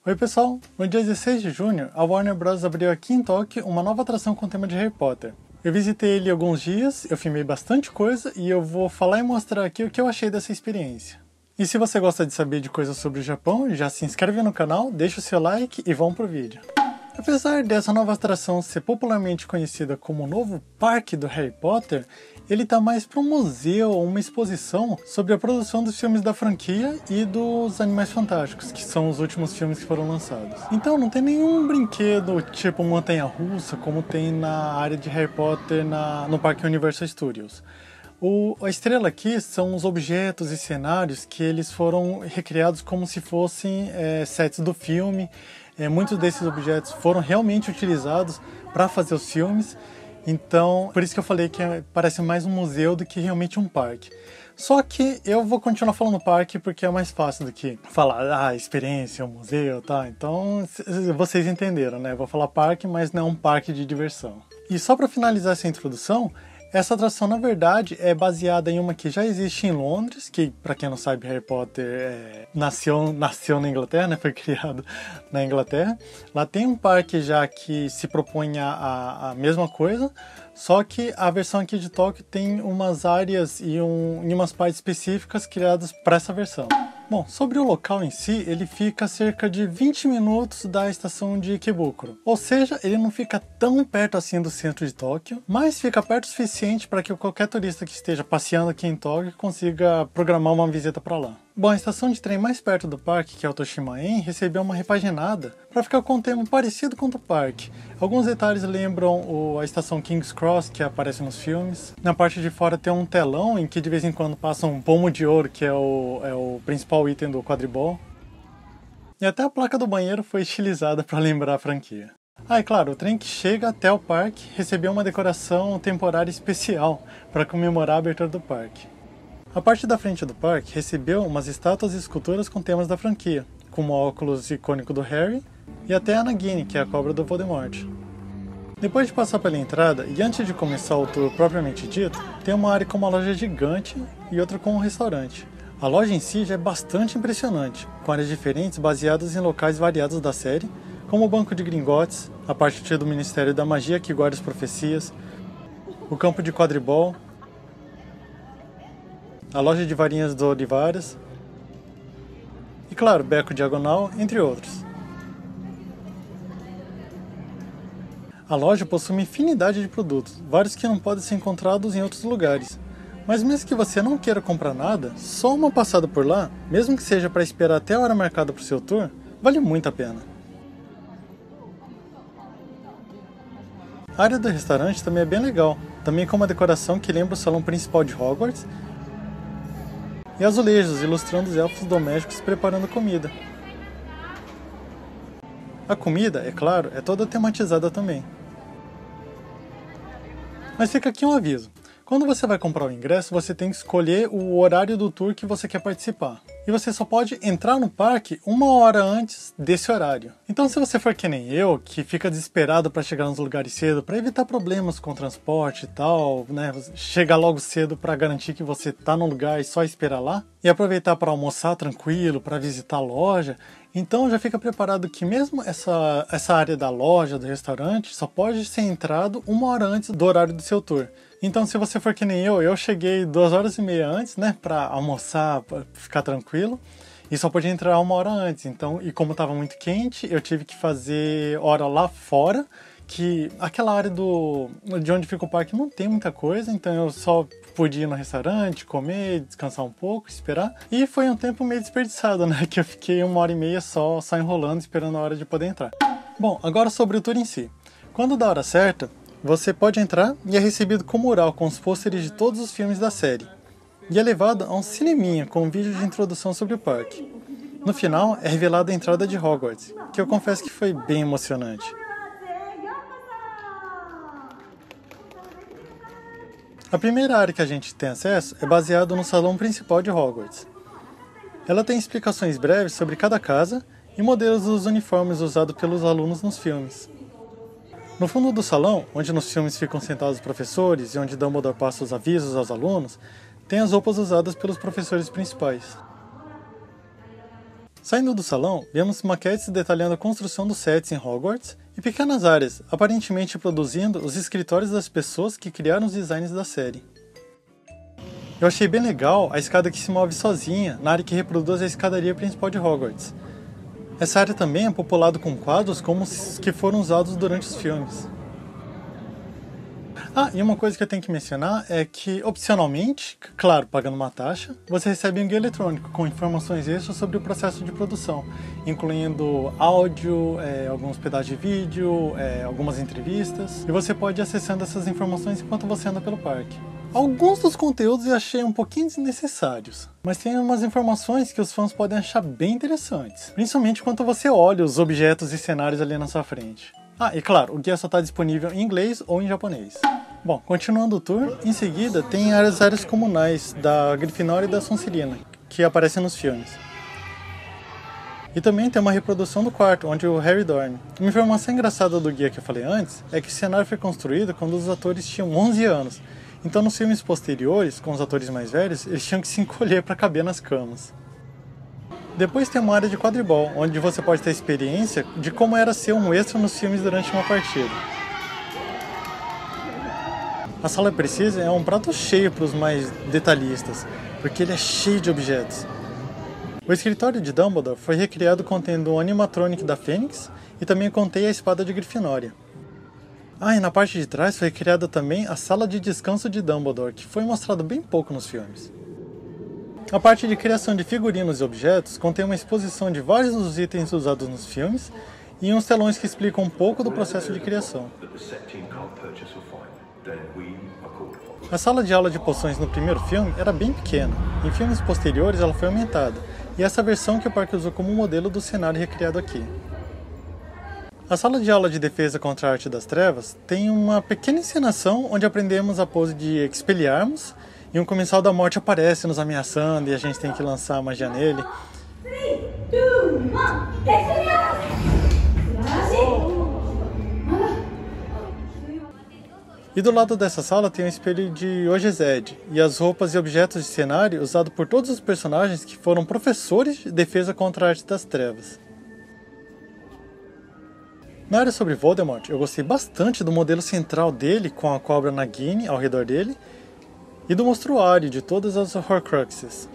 Oi pessoal, no dia 16 de junho, a Warner Bros. Abriu aqui em Tóquio uma nova atração com o tema de Harry Potter. Eu visitei ele alguns dias, eu filmei bastante coisa e eu vou falar e mostrar aqui o que eu achei dessa experiência. E se você gosta de saber de coisas sobre o Japão, já se inscreve no canal, deixa o seu like e vamos pro vídeo. Apesar dessa nova atração ser popularmente conhecida como o novo parque do Harry Potter, ele tá mais para um museu ou uma exposição sobre a produção dos filmes da franquia e dos Animais Fantásticos, que são os últimos filmes que foram lançados. Então não tem nenhum brinquedo tipo montanha-russa como tem na área de Harry Potter no Parque Universal Studios. A estrela aqui são os objetos e cenários que eles foram recriados como se fossem sets do filme. Muitos desses objetos foram realmente utilizados para fazer os filmes. Então, por isso que eu falei que parece mais um museu do que realmente um parque. Só que eu vou continuar falando parque porque é mais fácil do que falar experiência, um museu, tá? Então, vocês entenderam, né? Eu vou falar parque, mas não é um parque de diversão. E só para finalizar essa introdução, essa atração, na verdade, é baseada em uma que já existe em Londres, que, para quem não sabe, Harry Potter nasceu na Inglaterra, né? Foi criado na Inglaterra. Lá tem um parque já que se propõe a mesma coisa, só que a versão aqui de Tóquio tem umas áreas e umas partes específicas criadas para essa versão. Bom, sobre o local em si, ele fica a cerca de 20 minutos da estação de Ikebukuro. Ou seja, ele não fica tão perto assim do centro de Tóquio, mas fica perto o suficiente para que qualquer turista que esteja passeando aqui em Tóquio consiga programar uma visita para lá. Bom, a estação de trem mais perto do parque, que é o Toshimaen, recebeu uma repaginada para ficar com um tema parecido com o do parque. Alguns detalhes lembram a estação King's Cross, que aparece nos filmes. Na parte de fora tem um telão em que de vez em quando passa um pomo de ouro, que é o principal item do quadribol. E até a placa do banheiro foi estilizada para lembrar a franquia. E claro, o trem que chega até o parque recebeu uma decoração temporária especial para comemorar a abertura do parque. A parte da frente do parque recebeu umas estátuas e esculturas com temas da franquia, como o óculos icônico do Harry e até a Nagini, que é a cobra do Voldemort. Depois de passar pela entrada e antes de começar o tour propriamente dito, tem uma área com uma loja gigante e outra com um restaurante. A loja em si já é bastante impressionante, com áreas diferentes baseadas em locais variados da série, como o Banco de Gringotts, a parte do Ministério da Magia que guarda as profecias, o campo de quadribol, a loja de varinhas do Olivares e, claro, Beco Diagonal, entre outros. A loja possui uma infinidade de produtos, vários que não podem ser encontrados em outros lugares. Mas mesmo que você não queira comprar nada, só uma passada por lá, mesmo que seja para esperar até a hora marcada para o seu tour, vale muito a pena. A área do restaurante também é bem legal, também com uma decoração que lembra o salão principal de Hogwarts, e azulejos ilustrando os elfos domésticos preparando comida. A comida, é claro, é toda tematizada também. Mas fica aqui um aviso. Quando você vai comprar o ingresso, você tem que escolher o horário do tour que você quer participar. E você só pode entrar no parque 1 hora antes desse horário. Então se você for que nem eu, que fica desesperado para chegar nos lugares cedo, para evitar problemas com o transporte e tal, né? Chegar logo cedo para garantir que você tá no lugar e só esperar lá, e aproveitar para almoçar tranquilo, para visitar a loja, então já fica preparado que mesmo essa área da loja, do restaurante, só pode ser entrado 1 hora antes do horário do seu tour. Então se você for que nem eu cheguei 2 horas e meia antes, né, para almoçar, para ficar tranquilo, e só podia entrar 1 hora antes. Então, e como estava muito quente, eu tive que fazer hora lá fora, que aquela área de onde fica o parque não tem muita coisa, então eu só podia ir no restaurante, comer, descansar um pouco, esperar. E foi um tempo meio desperdiçado, né, que eu fiquei 1 hora e meia só enrolando, esperando a hora de poder entrar. Bom, agora sobre o tour em si. Quando dá a hora certa, você pode entrar e é recebido com mural com os pôsteres de todos os filmes da série. E é levado a um cineminha com um vídeo de introdução sobre o parque. No final, é revelada a entrada de Hogwarts, que eu confesso que foi bem emocionante. A primeira área que a gente tem acesso é baseada no salão principal de Hogwarts. Ela tem explicações breves sobre cada casa e modelos dos uniformes usados pelos alunos nos filmes. No fundo do salão, onde nos filmes ficam sentados os professores e onde Dumbledore passa os avisos aos alunos, tem as roupas usadas pelos professores principais. Saindo do salão, vemos maquetes detalhando a construção dos sets em Hogwarts e pequenas áreas, aparentemente reproduzindo os escritórios das pessoas que criaram os designs da série. Eu achei bem legal a escada que se move sozinha na área que reproduz a escadaria principal de Hogwarts. Essa área também é populada com quadros como os que foram usados durante os filmes. E uma coisa que eu tenho que mencionar é que, opcionalmente, claro, pagando uma taxa, você recebe um guia eletrônico com informações extras sobre o processo de produção, incluindo áudio, alguns pedaços de vídeo, algumas entrevistas, e você pode ir acessando essas informações enquanto você anda pelo parque. Alguns dos conteúdos eu achei um pouquinho desnecessários, mas tem umas informações que os fãs podem achar bem interessantes, principalmente quando você olha os objetos e cenários ali na sua frente. E claro, o guia só está disponível em inglês ou em japonês. Bom, continuando o tour, em seguida tem as áreas comunais da Grifinória e da Sonserina, que aparecem nos filmes. E também tem uma reprodução do quarto, onde o Harry dorme. Uma informação engraçada do guia que eu falei antes é que o cenário foi construído quando os atores tinham 11 anos. Então nos filmes posteriores, com os atores mais velhos, eles tinham que se encolher para caber nas camas. Depois tem uma área de quadribol, onde você pode ter experiência de como era ser um extra nos filmes durante uma partida. A sala precisa é um prato cheio para os mais detalhistas, porque ele é cheio de objetos. O escritório de Dumbledore foi recriado contendo um animatronic da Fênix e também contém a espada de Grifinória. E na parte de trás foi criada também a sala de descanso de Dumbledore, que foi mostrado bem pouco nos filmes. A parte de criação de figurinos e objetos contém uma exposição de vários dos itens usados nos filmes e uns telões que explicam um pouco do processo de criação. A sala de aula de poções no primeiro filme era bem pequena. Em filmes posteriores ela foi aumentada, e essa versão que o parque usou como modelo do cenário recriado aqui. A sala de aula de defesa contra a arte das trevas tem uma pequena encenação onde aprendemos a pose de Expelliarmus e um comensal da morte aparece nos ameaçando e a gente tem que lançar a magia nele. 3, 2, 1, Expelliarmus! E do lado dessa sala tem um espelho de Ogezed e as roupas e objetos de cenário usados por todos os personagens que foram professores de defesa contra a arte das trevas. Na área sobre Voldemort, eu gostei bastante do modelo central dele com a cobra Nagini ao redor dele e do monstruário de todas as Horcruxes.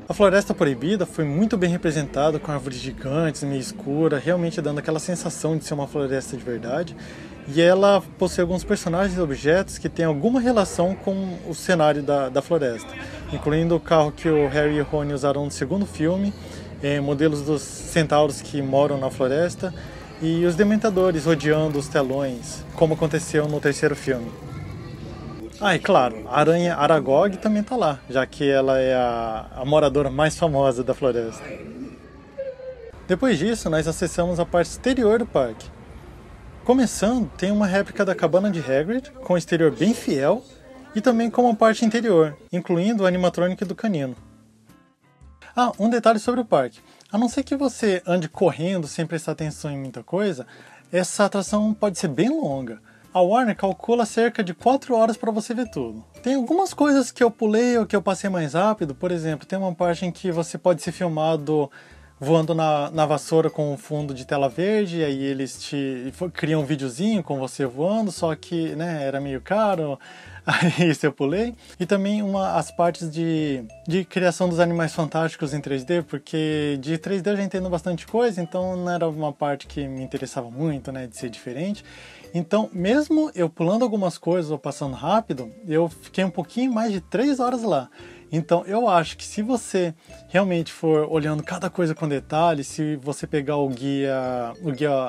A Floresta Proibida foi muito bem representada com árvores gigantes, meio escura, realmente dando aquela sensação de ser uma floresta de verdade. E ela possui alguns personagens e objetos que têm alguma relação com o cenário da floresta, incluindo o carro que o Harry e o Rony usaram no segundo filme, modelos dos centauros que moram na floresta e os dementadores rodeando os telões, como aconteceu no terceiro filme. E claro, a aranha Aragog também tá lá, já que ela é a moradora mais famosa da floresta. Depois disso, nós acessamos a parte exterior do parque. Começando, tem uma réplica da cabana de Hagrid, com o exterior bem fiel, e também com uma parte interior, incluindo o animatronic do canino. Um detalhe sobre o parque. A não ser que você ande correndo sem prestar atenção em muita coisa, essa atração pode ser bem longa. A Warner calcula cerca de 4 horas para você ver tudo. Tem algumas coisas que eu pulei ou que eu passei mais rápido. Por exemplo, tem uma parte em que você pode ser filmado voando na vassoura com um fundo de tela verde, e aí eles criam um videozinho com você voando, só que era meio caro, aí isso eu pulei. E também as partes de criação dos Animais Fantásticos em 3D, porque de 3D eu já entendo bastante coisa, então não era uma parte que me interessava muito, de ser diferente. Então, mesmo eu pulando algumas coisas ou passando rápido, eu fiquei um pouquinho mais de 3 horas lá. Então, eu acho que se você realmente for olhando cada coisa com detalhe, se você pegar o guia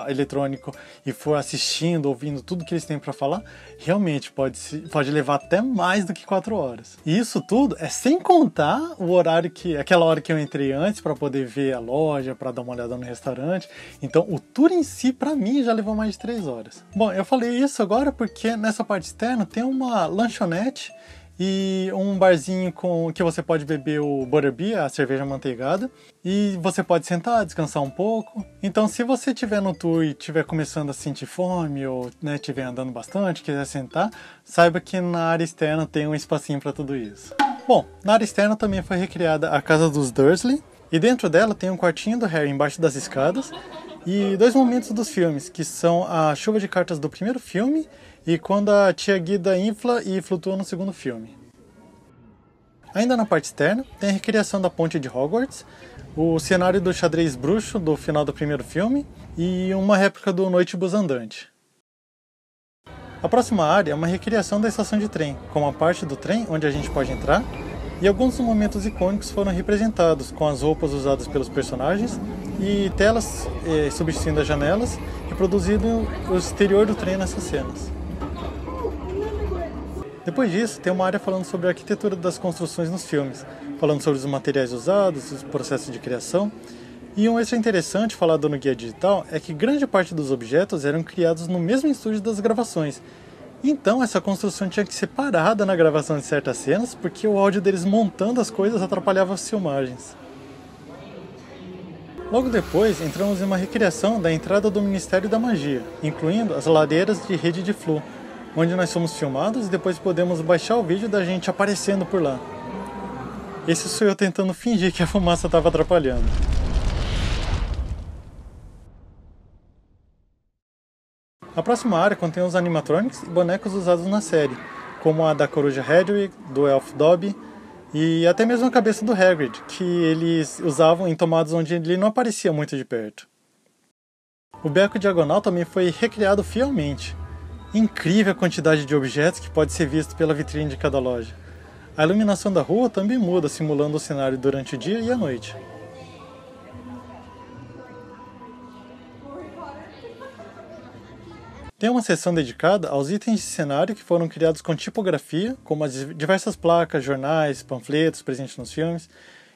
eletrônico e for assistindo, ouvindo tudo que eles têm para falar, realmente pode levar até mais do que 4 horas. E isso tudo é sem contar o horário aquela hora que eu entrei antes para poder ver a loja, para dar uma olhada no restaurante. Então, o tour em si, para mim, já levou mais de 3 horas. Bom, eu falei isso agora porque nessa parte externa tem uma lanchonete e um barzinho que você pode beber o Butterbeer, a cerveja amanteigada, e você pode sentar, descansar um pouco. Então, se você estiver no tour e estiver começando a sentir fome, ou estiver andando bastante, quiser sentar, saiba que na área externa tem um espacinho para tudo isso. Bom, na área externa também foi recriada a casa dos Dursley, e dentro dela tem um quartinho do Harry embaixo das escadas, e 2 momentos dos filmes, que são a chuva de cartas do primeiro filme e quando a tia Guida infla e flutua no segundo filme. Ainda na parte externa, tem a recriação da ponte de Hogwarts, o cenário do xadrez bruxo do final do primeiro filme e uma réplica do Noitibus andante. A próxima área é uma recriação da estação de trem, com uma parte do trem onde a gente pode entrar, e alguns dos momentos icônicos foram representados, com as roupas usadas pelos personagens e telas substituindo as janelas, e produzido o exterior do trem nessas cenas. Depois disso, tem uma área falando sobre a arquitetura das construções nos filmes, falando sobre os materiais usados, os processos de criação. E um extra interessante falado no guia digital é que grande parte dos objetos eram criados no mesmo estúdio das gravações. Então essa construção tinha que ser parada na gravação de certas cenas, porque o áudio deles montando as coisas atrapalhava as filmagens. Logo depois, entramos em uma recriação da entrada do Ministério da Magia, incluindo as ladeiras de rede de Floo, onde nós somos filmados e depois podemos baixar o vídeo da gente aparecendo por lá. Esse sou eu tentando fingir que a fumaça estava atrapalhando. A próxima área contém os animatronics e bonecos usados na série, como a da coruja Hedwig, do elfo Dobby, e até mesmo a cabeça do Hagrid, que eles usavam em tomadas onde ele não aparecia muito de perto. O beco diagonal também foi recriado fielmente. Incrível a quantidade de objetos que pode ser visto pela vitrine de cada loja. A iluminação da rua também muda, simulando o cenário durante o dia e a noite. Tem uma seção dedicada aos itens de cenário que foram criados com tipografia, como as diversas placas, jornais, panfletos presentes nos filmes,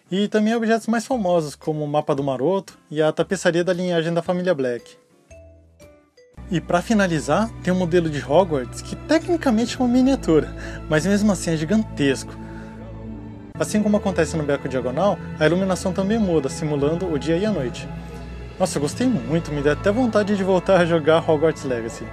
e também objetos mais famosos, como o mapa do Maroto e a tapeçaria da linhagem da família Black. E para finalizar, tem um modelo de Hogwarts que tecnicamente é uma miniatura, mas mesmo assim é gigantesco. Assim como acontece no beco diagonal, a iluminação também muda, simulando o dia e a noite. Nossa, eu gostei muito, me deu até vontade de voltar a jogar Hogwarts Legacy.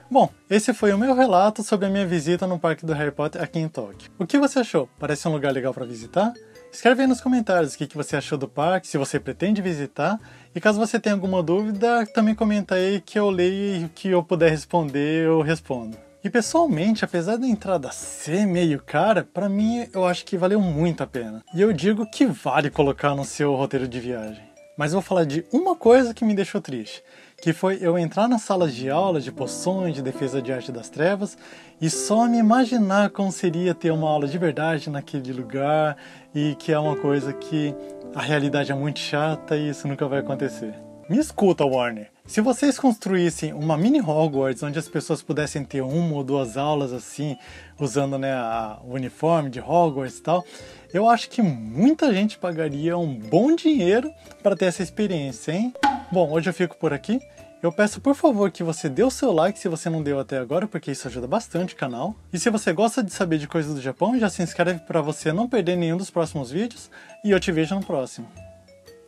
Bom, esse foi o meu relato sobre a minha visita no parque do Harry Potter aqui em Tóquio. O que você achou? Parece um lugar legal para visitar? Escreve aí nos comentários o que você achou do parque, se você pretende visitar, e caso você tenha alguma dúvida, também comenta aí que eu leio e o que eu puder responder, eu respondo. E pessoalmente, apesar da entrada ser meio cara, pra mim eu acho que valeu muito a pena. E eu digo que vale colocar no seu roteiro de viagem. Mas eu vou falar de uma coisa que me deixou triste, que foi eu entrar nas salas de aula de poções, de defesa de arte das trevas, e só me imaginar como seria ter uma aula de verdade naquele lugar, e que é uma coisa que a realidade é muito chata e isso nunca vai acontecer. Me escuta, Warner. Se vocês construíssem uma mini Hogwarts onde as pessoas pudessem ter 1 ou 2 aulas assim, usando o uniforme de Hogwarts e tal, eu acho que muita gente pagaria um bom dinheiro para ter essa experiência, hein? Bom, hoje eu fico por aqui. Eu peço por favor que você dê o seu like se você não deu até agora, porque isso ajuda bastante o canal. E se você gosta de saber de coisas do Japão, já se inscreve para você não perder nenhum dos próximos vídeos e eu te vejo no próximo.